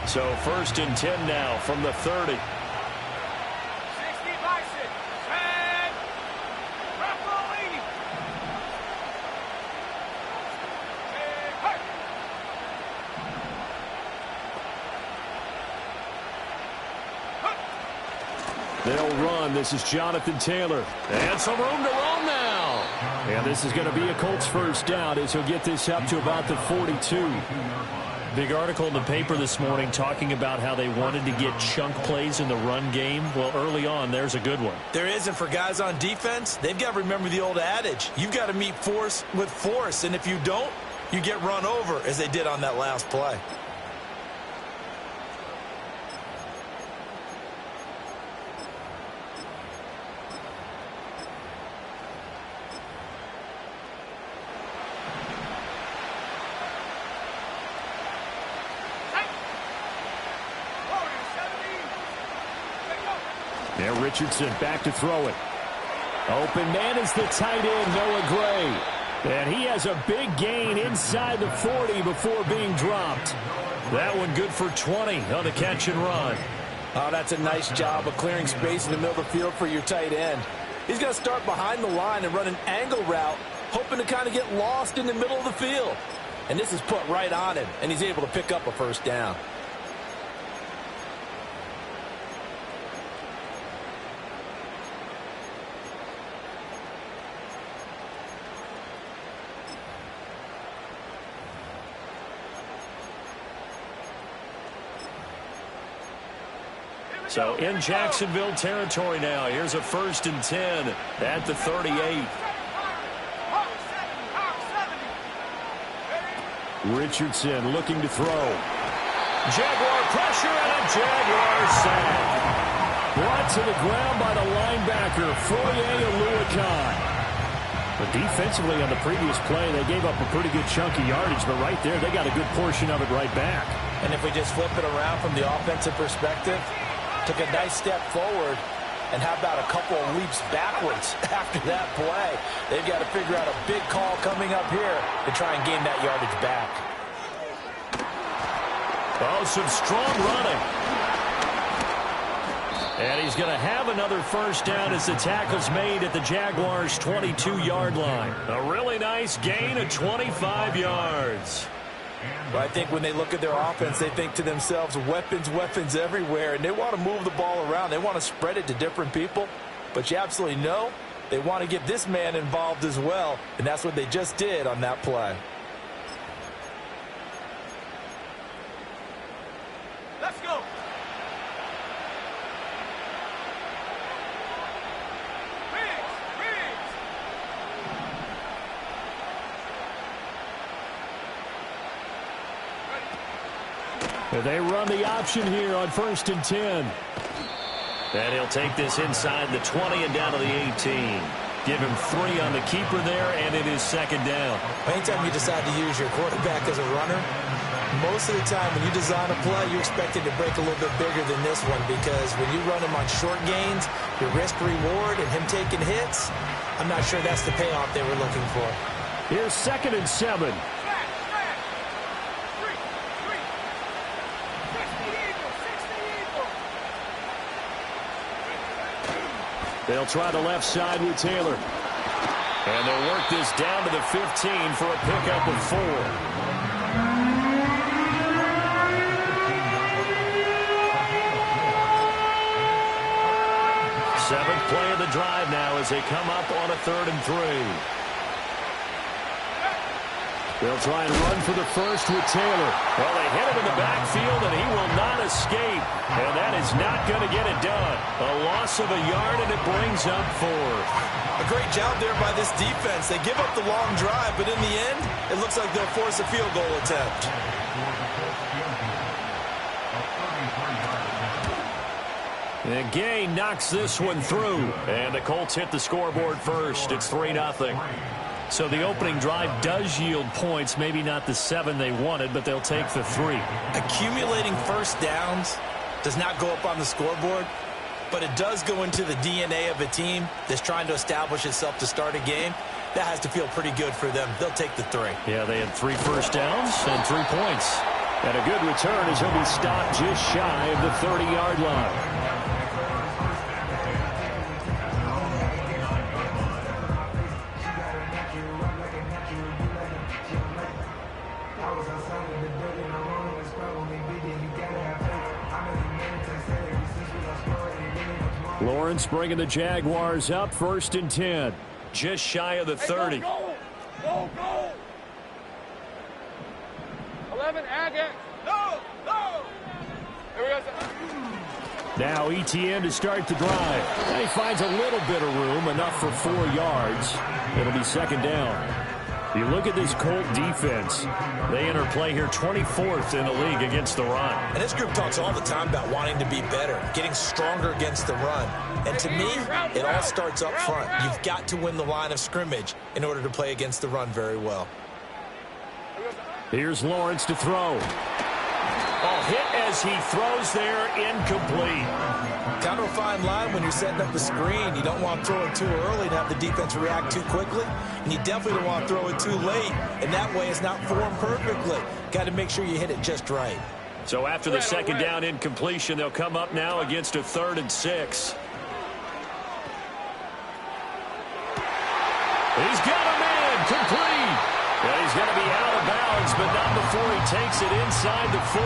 So 1st and 10 now from the 30. They'll run. This is Jonathan Taylor. And some room to roam now. And this is going to be a Colts first down as he'll get this up to about the 42. Big article in the paper this morning talking about how they wanted to get chunk plays in the run game. Well, early on, there's a good one. There is, and for guys on defense, they've got to remember the old adage. You've got to meet force with force, and if you don't, you get run over, as they did on that last play. Now Richardson back to throw it. Open man is the tight end, Noah Gray. And he has a big gain inside the 40 before being dropped. That one good for 20 on the catch and run. Oh, that's a nice job of clearing space in the middle of the field for your tight end. He's going to start behind the line and run an angle route, hoping to kind of get lost in the middle of the field. And this is put right on him, and he's able to pick up a first down. So in Jacksonville territory now. Here's a 1st and 10 at the 38. Richardson looking to throw. Jaguar pressure and a Jaguar sack. Brought to the ground by the linebacker, Foye Oluokun. But defensively on the previous play, they gave up a pretty good chunk of yardage, but right there they got a good portion of it right back. And if we just flip it around from the offensive perspective, took a nice step forward, and how about a couple of leaps backwards after that play? They've got to figure out a big call coming up here to try and gain that yardage back. Oh, some strong running. And he's going to have another first down as the tackle's made at the Jaguars' 22-yard line. A really nice gain of 25 yards. Well, I think when they look at their offense, they think to themselves, weapons, weapons everywhere, and they want to move the ball around. They want to spread it to different people, but you absolutely know they want to get this man involved as well, and that's what they just did on that play. Let's go. They run the option here on 1st and 10. And he'll take this inside the 20 and down to the 18. Give him 3 on the keeper there, and it is 2nd down. Anytime you decide to use your quarterback as a runner, most of the time when you design a play, you expect it to break a little bit bigger than this one, because when you run him on short gains, your risk-reward and him taking hits, I'm not sure that's the payoff they were looking for. Here's 2nd and 7. They'll try the left side with Taylor. And they'll work this down to the 15 for a pickup of 4. 7th play of the drive now as they come up on a 3rd and 3. They'll try and run for the first with Taylor. Well, they hit him in the backfield, and he will not escape. And that is not going to get it done. A loss of a yard, and it brings up 4. A great job there by this defense. They give up the long drive, but in the end, it looks like they'll force a field goal attempt. And Gay knocks this one through. And the Colts hit the scoreboard first. It's 3-0. So the opening drive does yield points, maybe not the 7 they wanted, but they'll take the 3. Accumulating first downs does not go up on the scoreboard, but it does go into the DNA of a team that's trying to establish itself to start a game. That has to feel pretty good for them. They'll take the 3. Yeah, they had 3 first downs and 3 points. And a good return as he'll be stopped just shy of the 30-yard line. Lawrence bringing the Jaguars up 1st and 10. Just shy of the 30. Go, go, go. 11, Agate. No, no. Here we go. Now ETN to start the drive. And he finds a little bit of room, enough for 4 yards. It'll be 2nd down. You look at this Colt defense. They enter play here 24th in the league against the run. And this group talks all the time about wanting to be better, getting stronger against the run. And to me, it all starts up front. You've got to win the line of scrimmage in order to play against the run very well. Here's Lawrence to throw. Oh, hit as he throws there, incomplete. Kind of a fine line when you're setting up the screen. You don't want to throw it too early and have the defense react too quickly. And you definitely don't want to throw it too late. And that way it's not formed perfectly. Got to make sure you hit it just right. So after the 2nd down incompletion, they'll come up now against a 3rd and 6. He's got a man complete. And he's going to be out of bounds, but not before he takes it inside the 40.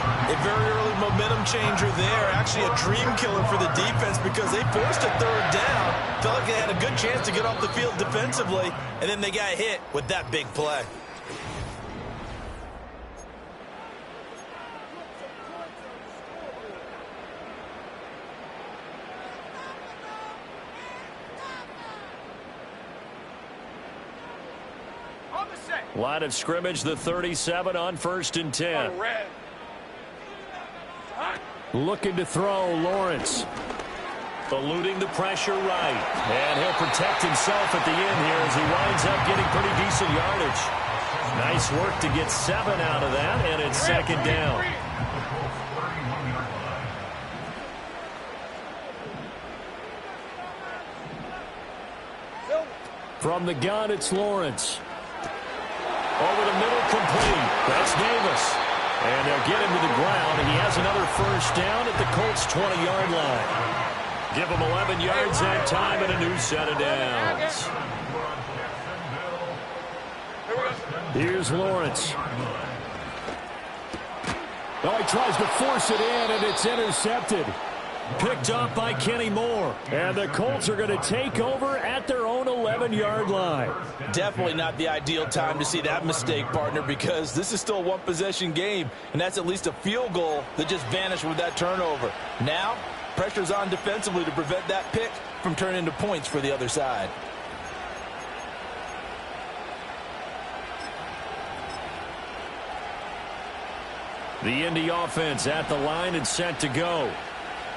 A very early momentum changer there. Actually a dream killer for the defense because they forced a 3rd down. Felt like they had a good chance to get off the field defensively, and then they got hit with that big play. Line of scrimmage, the 37 on 1st and 10. Looking to throw, Lawrence. Eluding the pressure right. And he'll protect himself at the end here as he winds up getting pretty decent yardage. Nice work to get 7 out of that, and it's 2nd down. From the gun, it's Lawrence. Over the middle, complete. That's Davis. And they'll get him to the ground, and he has another 1st down at the Colts' 20-yard line. Give him 11 yards that time and a new set of downs. Here's Lawrence. Oh, he tries to force it in, and it's intercepted. Picked up by Kenny Moore. And the Colts are going to take over at their own 11-yard line. Definitely not the ideal time to see that mistake, partner, because this is still a one-possession game, and that's at least a field goal that just vanished with that turnover. Now, pressure's on defensively to prevent that pick from turning into points for the other side. The Indy offense at the line and set to go.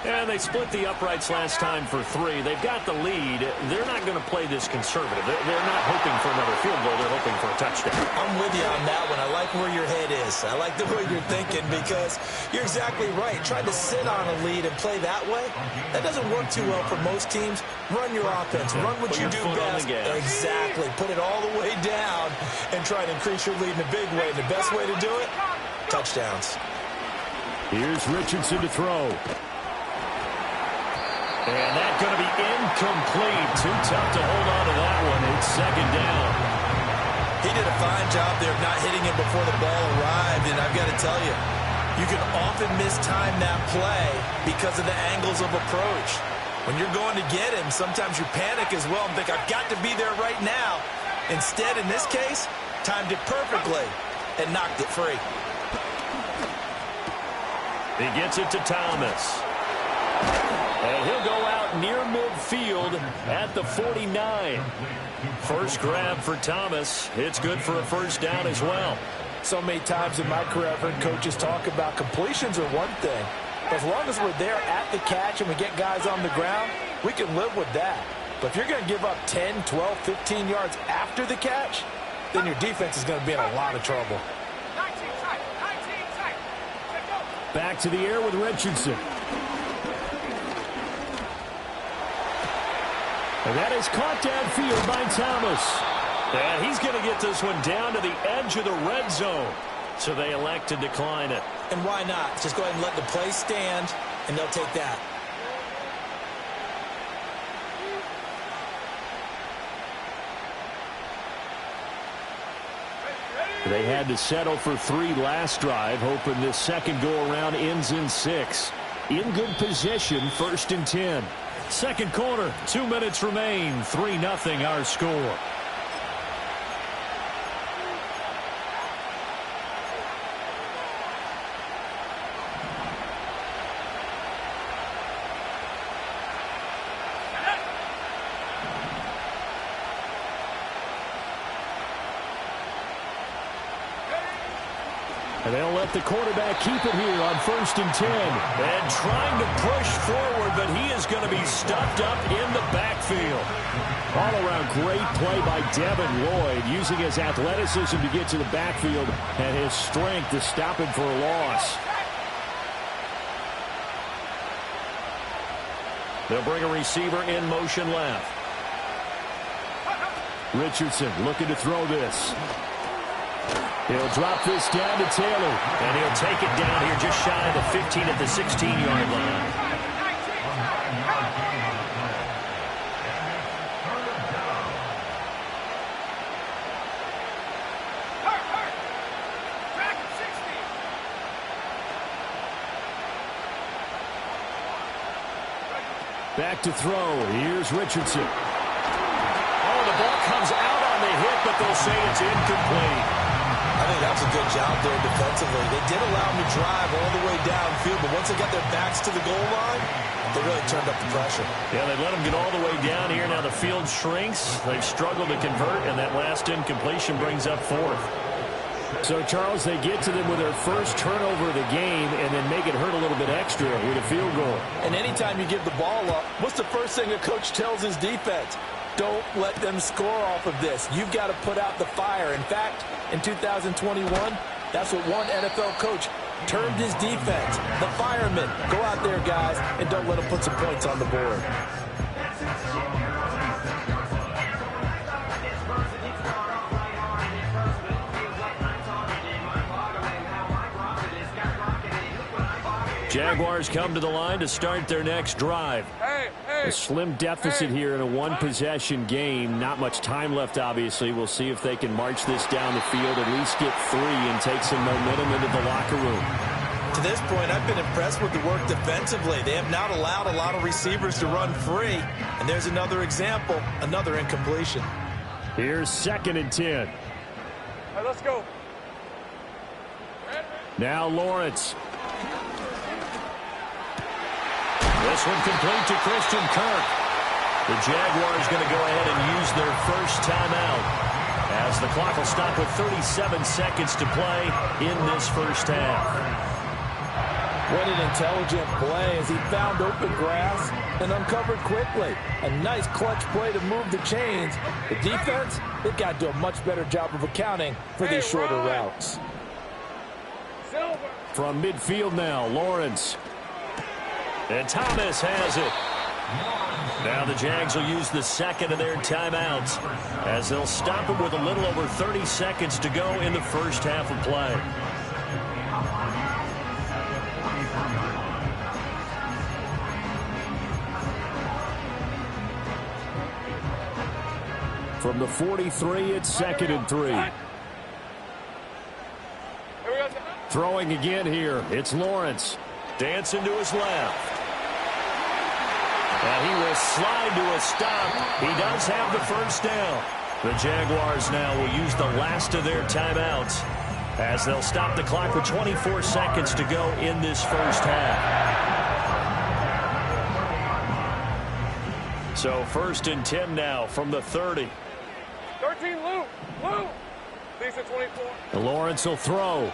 And they split the uprights last time for 3. They've got the lead. They're not going to play this conservative. They're not hoping for another field goal. They're hoping for a touchdown. I'm with you on that one. I like where your head is. I like the way you're thinking because you're exactly right. Trying to sit on a lead and play that way, that doesn't work too well for most teams. Run your offense. Run what you do best. Exactly. Put it all the way down and try to increase your lead in a big way. The best way to do it, touchdowns. Here's Richardson to throw. And that's going to be incomplete. Too tough to hold on to that one. It's 2nd down. He did a fine job there of not hitting him before the ball arrived. And I've got to tell you, you can often mistime that play because of the angles of approach. When you're going to get him, sometimes you panic as well and think, I've got to be there right now. Instead, in this case, timed it perfectly and knocked it free. He gets it to Thomas. And he'll go out near midfield at the 49. First grab for Thomas. It's good for a 1st down as well. So many times in my career, I've heard coaches talk about completions are one thing. But as long as we're there at the catch and we get guys on the ground, we can live with that. But if you're going to give up 10, 12, 15 yards after the catch, then your defense is going to be in a lot of trouble. Back to the air with Richardson. And that is caught downfield by Thomas. And he's going to get this one down to the edge of the red zone. So they elect to decline it. And why not? Just go ahead and let the play stand, and they'll take that. They had to settle for 3 last drive, hoping this second go-around ends in 6. In good position, 1st and 10. Second quarter, 2 minutes remain. 3-0 our score. And they'll let the quarterback keep it here on 1st and 10. And trying to push forward, but he is going to be stuffed up in the backfield. All-around great play by Devin Lloyd, using his athleticism to get to the backfield and his strength to stop him for a loss. They'll bring a receiver in motion left. Richardson looking to throw this. He'll drop this down to Taylor. And he'll take it down here just shy of the 15 at the 16-yard line. Back to throw. Here's Richardson. Oh, the ball comes out on the hit, but they'll say it's incomplete. I think that's a good job there defensively. They did allow them to drive all the way downfield, but once they got their backs to the goal line, they really turned up the pressure. Yeah, they let them get all the way down here. Now the field shrinks. They've struggled to convert, and that last incompletion brings up 4th. So, Charles, they get to them with their first turnover of the game and then make it hurt a little bit extra with a field goal. And anytime you give the ball up, what's the first thing a coach tells his defense? Don't let them score off of this. You've got to put out the fire. In fact, in 2021, that's what one NFL coach termed his defense. The firemen. Go out there, guys, and don't let them put some points on the board. Jaguars come to the line to start their next drive. A slim deficit here in a one-possession game. Not much time left, obviously. We'll see if they can march this down the field, at least get 3 and take some momentum into the locker room. To this point, I've been impressed with the work defensively. They have not allowed a lot of receivers to run free. And there's another example, another incompletion. Here's 2nd and 10. All right, let's go. Now Lawrence. This one complete to Christian Kirk. The Jaguars going to go ahead and use their first timeout as the clock will stop with 37 seconds to play in this first half. What an intelligent play as he found open grass and uncovered quickly. A nice clutch play to move the chains. The defense, they've got to do a much better job of accounting for these shorter routes. From midfield now, Lawrence. And Thomas has it. Now the Jags will use the second of their timeouts as they'll stop it with a little over 30 seconds to go in the first half of play. From the 43, it's 2nd and 3. Throwing again here, it's Lawrence. Dancing to his left. And he will slide to a stop. He does have the first down. The Jaguars now will use the last of their timeouts as they'll stop the clock with 24 seconds to go in this first half. So 1st and 10 now from the 30. 13, Lou. These are 24. Lawrence will throw.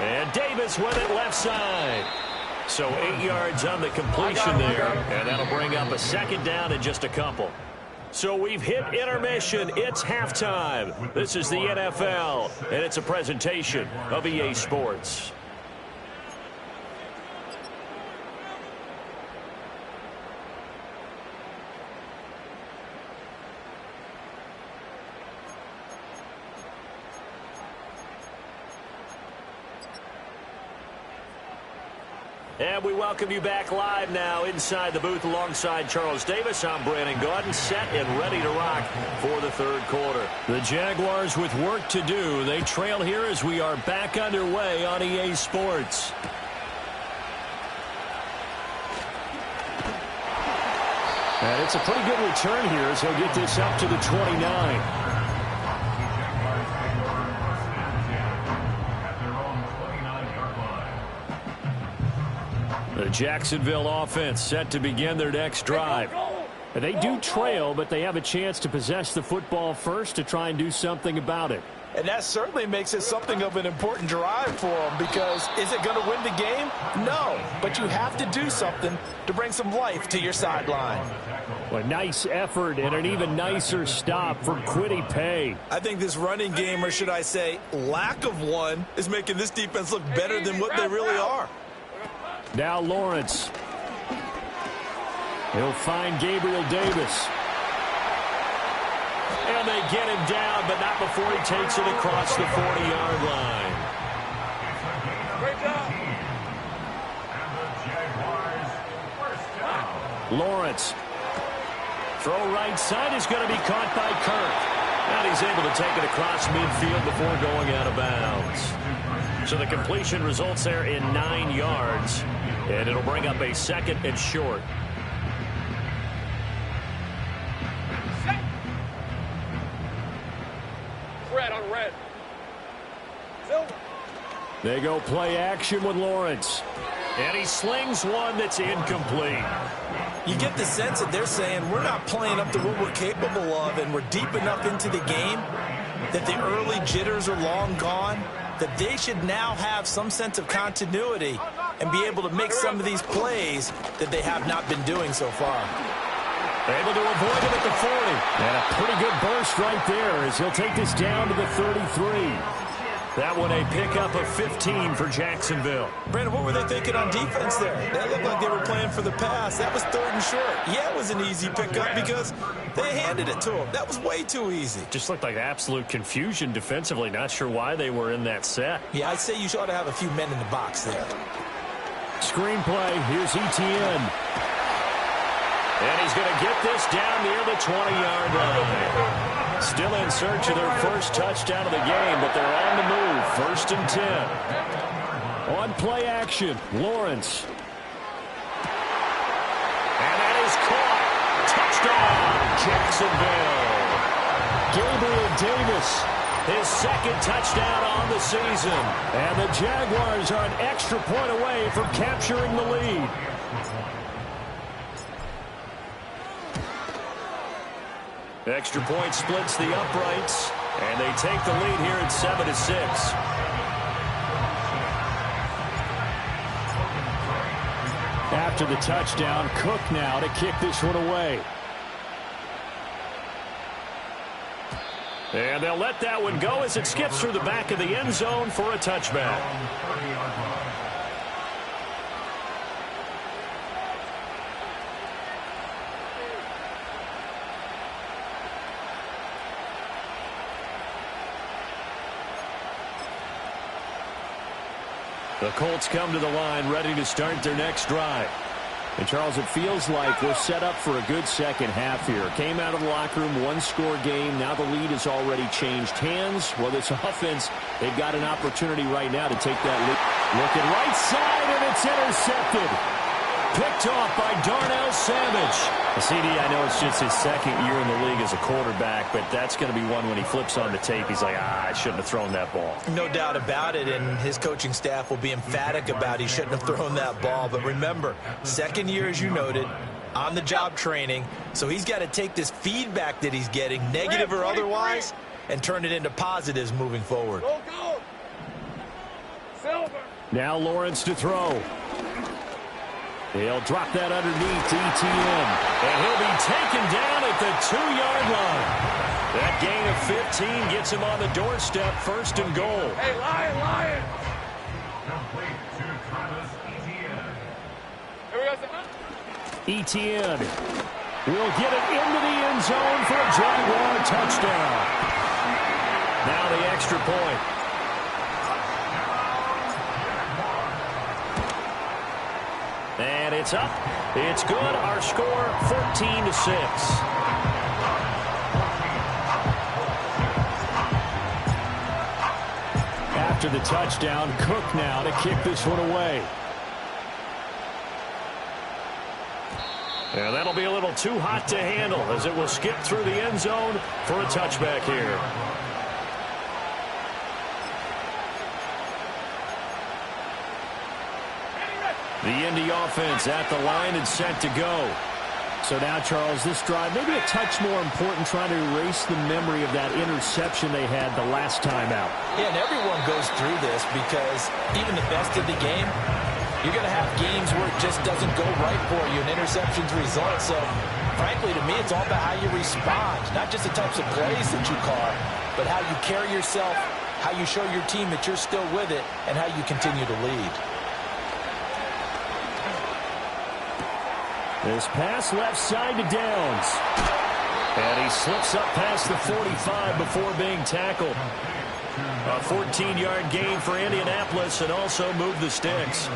And Davis with it left side. So 8 yards on the completion there. And that'll bring up a second down in just a couple. So we've hit intermission. It's halftime. This is the NFL, and it's a presentation of EA Sports. And we welcome you back live now inside the booth alongside Charles Davis. I'm Brandon Gaudin, set and ready to rock for the third quarter. The Jaguars with work to do. They trail here as we are back underway on EA Sports. And it's a pretty good return here as he'll get this up to the 29. The Jacksonville offense set to begin their next drive. They do trail, but they have a chance to possess the football first to try and do something about it. And that certainly makes it something of an important drive for them, because is it going to win the game? No, but you have to do something to bring some life to your sideline. A nice effort and an even nicer stop for Kwity Paye. I think this running game, or should I say lack of one, is making this defense look better than what they really are. Now Lawrence. He'll find Gabriel Davis. And they get him down, but not before he takes it across the 40-yard line. Great job. Lawrence. Throw right side is going to be caught by Kirk. And he's able to take it across midfield before going out of bounds. So the completion results there in 9 yards. And it'll bring up a second and short. Red on red. Silver. They go play action with Lawrence. And he slings one that's incomplete. You get the sense that they're saying we're not playing up to what we're capable of, and we're deep enough into the game that the early jitters are long gone, that they should now have some sense of continuity and be able to make some of these plays that they have not been doing so far. Able to avoid him at the 40. And a pretty good burst right there as he'll take this down to the 33. That one a pickup of 15 for Jacksonville. Brandon, what were they thinking on defense there? That looked like they were playing for the pass. That was third and short. Yeah, it was an easy pickup because they handed it to him. That was way too easy. Just looked like absolute confusion defensively. Not sure why they were in that set. Yeah, I'd say you ought to have a few men in the box there. Screenplay. Here's Etienne. And he's going to get this down near the 20-yard line. Still in search of their first touchdown of the game, but they're on the move. 1st and 10. On play action, Lawrence. And that is caught. Touchdown, Jacksonville. Gabriel Davis, his second touchdown on the season. And the Jaguars are an extra point away from capturing the lead. Extra point splits the uprights, and they take the lead here at 7-6. After the touchdown, Cook now to kick this one away. And they'll let that one go as it skips through the back of the end zone for a touchback. The Colts come to the line ready to start their next drive. And, Charles, it feels like we're set up for a good second half here. Came out of the locker room, one-score game. Now the lead has already changed hands. Well, this offense, they've got an opportunity right now to take that lead. Looking right side, and it's intercepted. Picked off by Darnell Savage. CD, I know it's just his second year in the league as a quarterback, but that's going to be one when he flips on the tape. He's like, I shouldn't have thrown that ball. No doubt about it, and his coaching staff will be emphatic about he shouldn't have thrown that ball. But remember, second year, as you noted, on-the-job training, so he's got to take this feedback that he's getting, negative or otherwise, and turn it into positives moving forward. Go, go. Silver. Now Lawrence to throw. He'll drop that underneath to Etienne. And he'll be taken down at the 2-yard line. That gain of 15 gets him on the doorstep, 1st and goal. Hey, Lion, Lion. Here we go. Etienne will get it into the end zone for a Jaguar touchdown. Now the extra point. it's up. It's good. Our score, 14-6. After the touchdown, Cook now to kick this one away. And that'll be a little too hot to handle as it will skip through the end zone for a touchback here. The Indy offense at the line and set to go. So now, Charles, this drive maybe a touch more important, trying to erase the memory of that interception they had the last time out. Yeah, and everyone goes through this because even the best of the game, you're going to have games where it just doesn't go right for you, and interceptions result. So, frankly, to me, it's all about how you respond, not just the types of plays that you call, but how you carry yourself, how you show your team that you're still with it, and how you continue to lead. This pass left side to Downs. And he slips up past the 45 before being tackled. A 14-yard gain for Indianapolis and also move the sticks.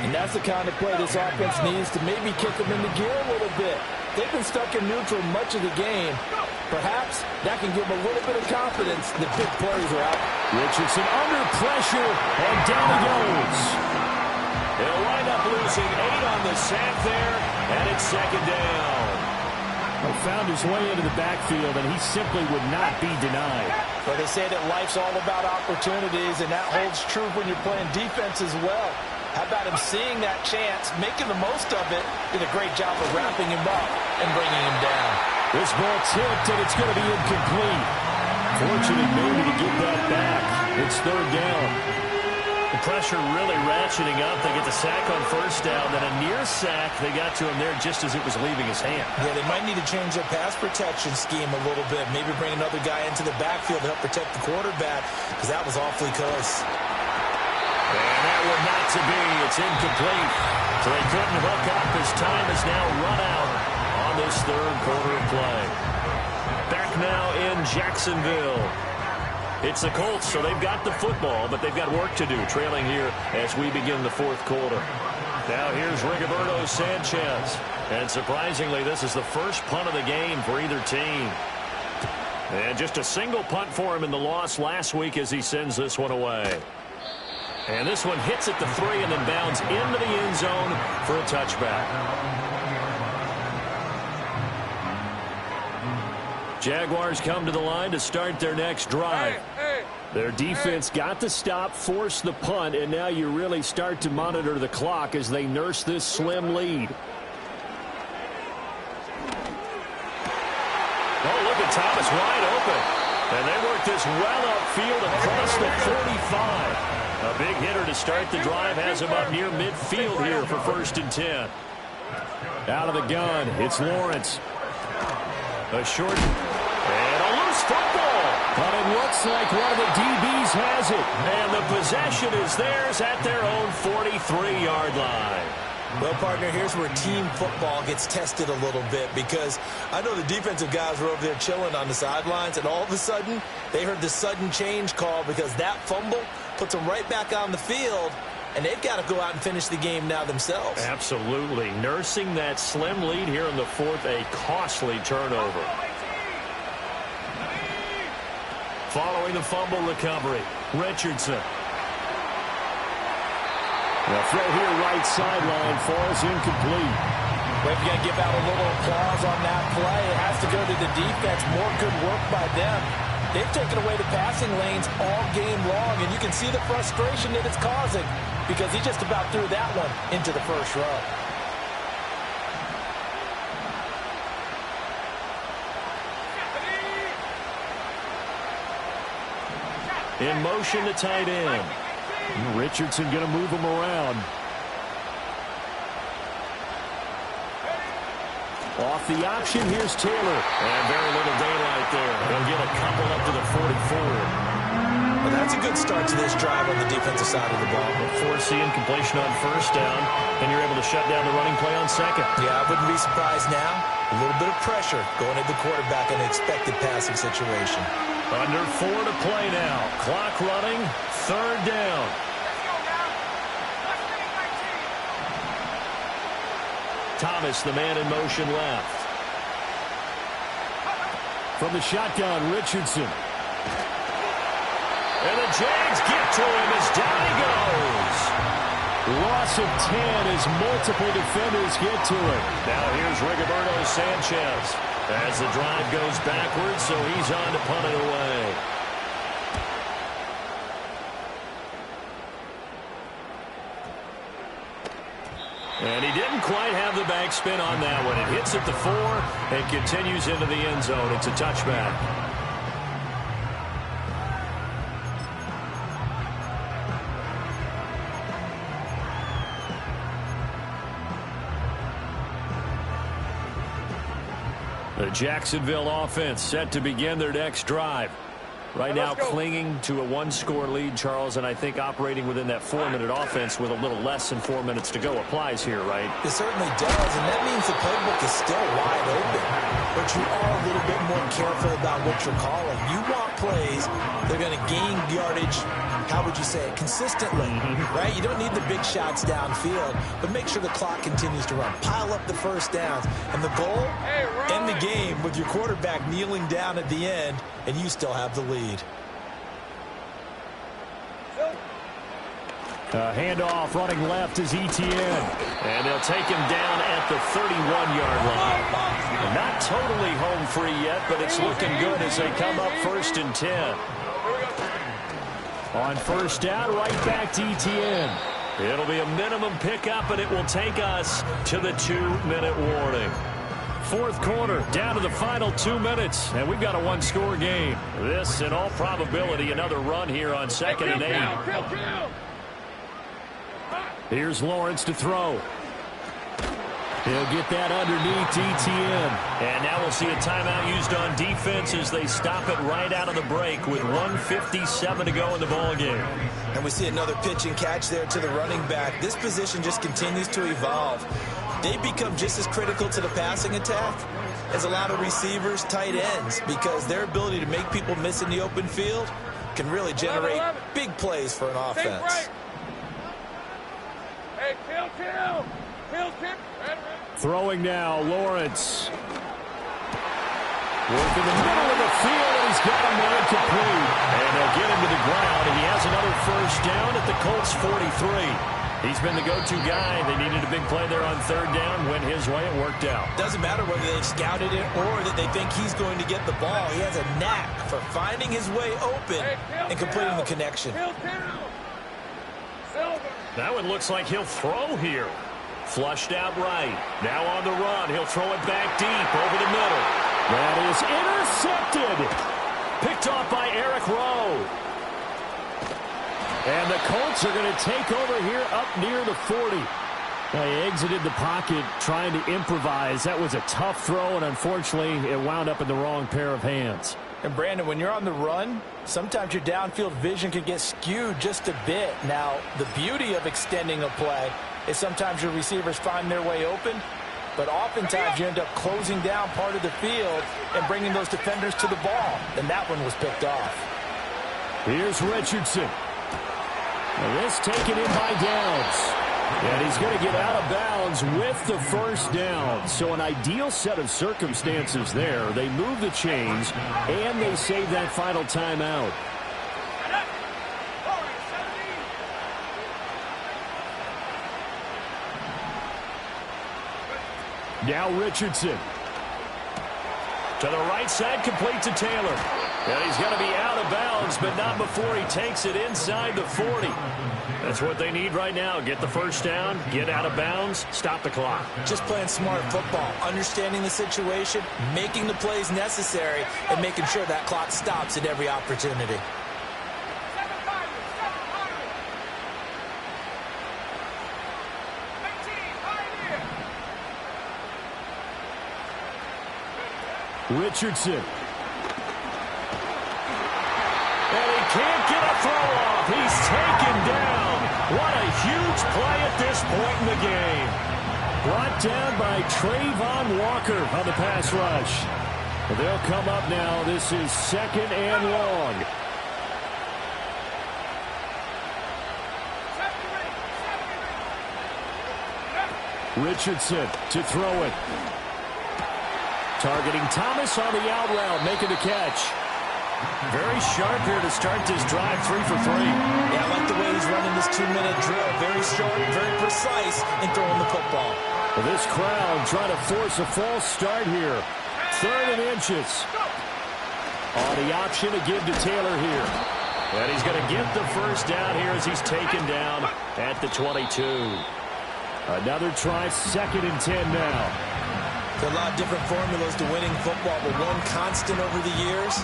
And that's the kind of play this offense needs to maybe kick them into gear a little bit. They've been stuck in neutral much of the game. Perhaps that can give them a little bit of confidence that big plays are out. Richardson under pressure, and down he goes. He'll wind up losing 8 on the sack there, and it's second down. He found his way into the backfield, and he simply would not be denied. But they say that life's all about opportunities, and that holds true when you're playing defense as well. How about him seeing that chance, making the most of it, did a great job of wrapping him up and bringing him down. This ball tipped, and it's going to be incomplete. Fortunate maybe to get that back. It's third down. The pressure really ratcheting up. They get the sack on first down. Then a near sack. They got to him there just as it was leaving his hand. Yeah, they might need to change their pass protection scheme a little bit. Maybe bring another guy into the backfield to help protect the quarterback, because that was awfully close. And that one not to be. It's incomplete. So they couldn't hook up. His time is now run out on this third quarter of play. Back now in Jacksonville. It's the Colts, so they've got the football, but they've got work to do, trailing here as we begin the fourth quarter. Now here's Rigoberto Sanchez. And surprisingly, this is the first punt of the game for either team. And just a single punt for him in the loss last week as he sends this one away. And this one hits at the 3 and then bounds into the end zone for a touchback. Jaguars come to the line to start their next drive. Their defense got the stop, forced the punt, and now you really start to monitor the clock as they nurse this slim lead. Oh, look at Thomas wide open. And they work this well upfield across the 45. A big hitter to start the drive, has him up near midfield here for 1st and 10. Out of the gun, it's Lawrence. A short and a loose football. But it looks like one of the DBs has it. And the possession is theirs at their own 43-yard line. Well, partner, here's where team football gets tested a little bit, because I know the defensive guys were over there chilling on the sidelines, and all of a sudden they heard the sudden change call because that fumble puts them right back on the field, and they've got to go out and finish the game now themselves. Absolutely. Nursing that slim lead here in the fourth, a costly turnover. Following the fumble recovery, Richardson. The throw here right sideline falls incomplete. Well, if you're going to give out a little applause on that play, it has to go to the defense. More good work by them. They've taken away the passing lanes all game long, and you can see the frustration that it's causing because he just about threw that one into the first row. In motion to tight end. Richardson going to move him around. Off the option, here's Taylor. And very little daylight there. They'll get a couple up to the 44. Well, that's a good start to this drive on the defensive side of the ball. Forcing completion on first down, and you're able to shut down the running play on second. Yeah, I wouldn't be surprised now. A little bit of pressure going at the quarterback in an expected passing situation. Under 4 to play now. Clock running, third down. Thomas, the man in motion left. From the shotgun, Richardson. And the Jags get to him as down he goes. Loss of 10 as multiple defenders get to it. Now here's Rigoberto Sanchez as the drive goes backwards, so he's on to punt it away. And he didn't quite have the back spin on that one. It hits at the 4 and continues into the end zone. It's a touchback. The Jacksonville offense set to begin their next drive. Right now clinging to a one-score lead, Charles, and I think operating within that 4-minute offense with a little less than 4 minutes to go applies here, right? It certainly does, and that means the playbook is still wide open. But you are a little bit more careful about what you're calling. You want plays they're going to gain yardage, how would you say it, consistently, right? You don't need the big shots downfield, but make sure the clock continues to run. Pile up the first downs, and the goal, end the game with your quarterback kneeling down at the end, and you still have the lead. Handoff running left is Etienne. And they'll take him down at the 31-yard line. Not totally home free yet, but it's looking good as they come up 1st and 10. On first down, right back to Etienne. It'll be a minimum pickup, and it will take us to the 2-minute warning. Fourth quarter, down to the final 2 minutes, and we've got a one-score game. This, in all probability, another run here on 2nd and 8. Here's Lawrence to throw. He'll get that underneath Etienne. And now we'll see a timeout used on defense as they stop it right out of the break with 1:57 to go in the ballgame. And we see another pitch and catch there to the running back. This position just continues to evolve. They become just as critical to the passing attack as a lot of receivers, tight ends, because their ability to make people miss in the open field can really generate big plays for an offense. Hey, kill. Throwing now, Lawrence. Work in the middle of the field, and he's got him there complete. And they'll get him to the ground, and he has another first down at the Colts 43. He's been the go-to guy. They needed a big play there on 3rd down. Went his way. It worked out. Doesn't matter whether they've scouted it or that they think he's going to get the ball. He has a knack for finding his way open and completing the connection. That one looks like he'll throw here. Flushed out right. Now on the run. He'll throw it back deep over the middle. That is intercepted. Picked off by Eric Rowe. And the Colts are going to take over here up near the 40. They exited the pocket trying to improvise. That was a tough throw, and unfortunately, it wound up in the wrong pair of hands. And, Brandon, when you're on the run, sometimes your downfield vision can get skewed just a bit. Now, the beauty of extending a play is sometimes your receivers find their way open, but oftentimes you end up closing down part of the field and bringing those defenders to the ball. And that one was picked off. Here's Richardson. And this taken in by Downs. And he's going to get out of bounds with the first down. So an ideal set of circumstances there. They move the chains, and they save that final timeout. Now Richardson. To the right side, complete to Taylor. And he's going to be out of bounds, but not before he takes it inside the 40. That's what they need right now. Get the first down, get out of bounds, stop the clock. Just playing smart football, understanding the situation, making the plays necessary, and making sure that clock stops at every opportunity. Richardson. And he can't get a throw off. He's taken down. What a huge play at this point in the game. Brought down by Trayvon Walker on the pass rush. They'll come up now. This is 2nd and long. Richardson to throw it. Targeting Thomas on the out route, making the catch. Very sharp here to start this drive, 3 for 3. Yeah, I like the way he's running this 2-minute drill. Very sharp, very precise in throwing the football. Well, this crowd trying to force a false start here. 3rd and inches. On the option to give to Taylor here. And he's going to get the first down here as he's taken down at the 22. Another try, 2nd and 10 now. There are a lot of different formulas to winning football, but one constant over the years,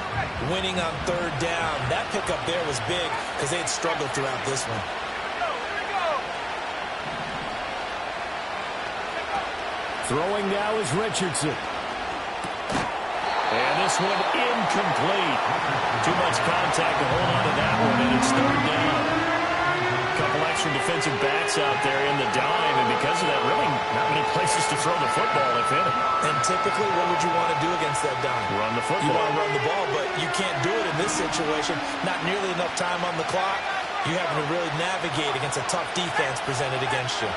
winning on 3rd down. That pickup there was big because they had struggled throughout this one. Throwing now is Richardson. And this one incomplete. Too much contact to hold on to that one, and it's 3rd down. A couple extra defensive backs out there in the dime, and because of that, really not many places to throw the football, if any. And typically, what would you want to do against that dime? Run the football. You want to run the ball, but you can't do it in this situation. Not nearly enough time on the clock. You having to really navigate against a tough defense presented against you.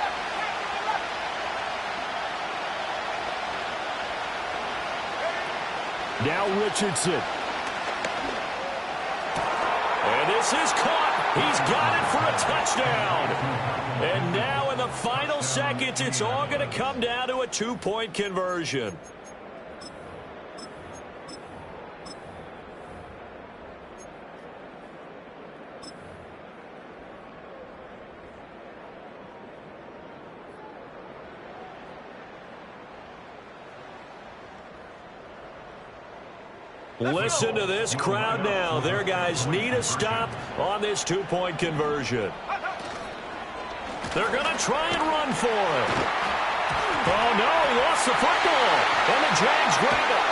Now Richardson. And this is caught. He's got it for a touchdown. And now in the final seconds, it's all going to come down to a 2-point conversion. Listen to this crowd now. Their guys need a stop on this 2-point conversion. They're going to try and run for it. Oh, no, he lost the football. And the Jags grab it.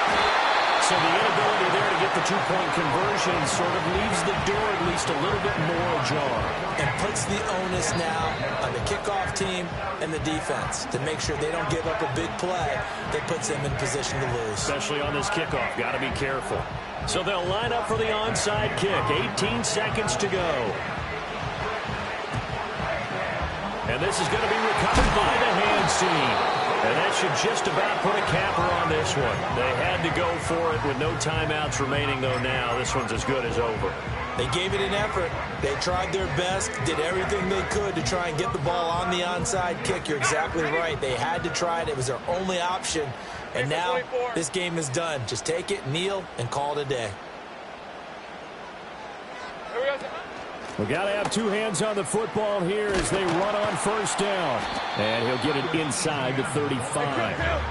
So the inability there to get the 2-point conversion sort of leaves the door at least a little bit more ajar. And puts the onus now on the kickoff team and the defense to make sure they don't give up a big play that puts them in position to lose. Especially on this kickoff. Got to be careful. So they'll line up for the onside kick. 18 seconds to go. And this is going to be recovered by the hands team. And that should just about put a capper on this one. They had to go for it with no timeouts remaining, though, now. This one's as good as over. They gave it an effort. They tried their best, did everything they could to try and get the ball on the onside kick. You're exactly right. They had to try it. It was their only option. And now this game is done. Just take it, kneel, and call it a day. We've got to have two hands on the football here as they run on 1st down. And he'll get it inside the 35.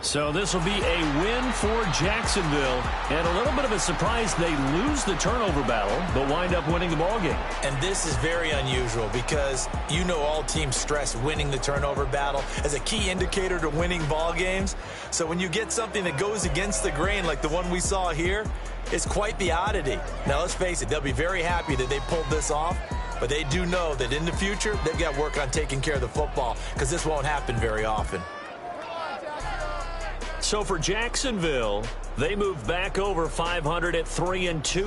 So this will be a win for Jacksonville. And a little bit of a surprise, they lose the turnover battle, but wind up winning the ballgame. And this is very unusual because you know all teams stress winning the turnover battle as a key indicator to winning ball games. So when you get something that goes against the grain like the one we saw here, it's quite the oddity. Now, let's face it, they'll be very happy that they pulled this off, but they do know that in the future, they've got work on taking care of the football because this won't happen very often. So for Jacksonville, they move back over 500 at 3-2.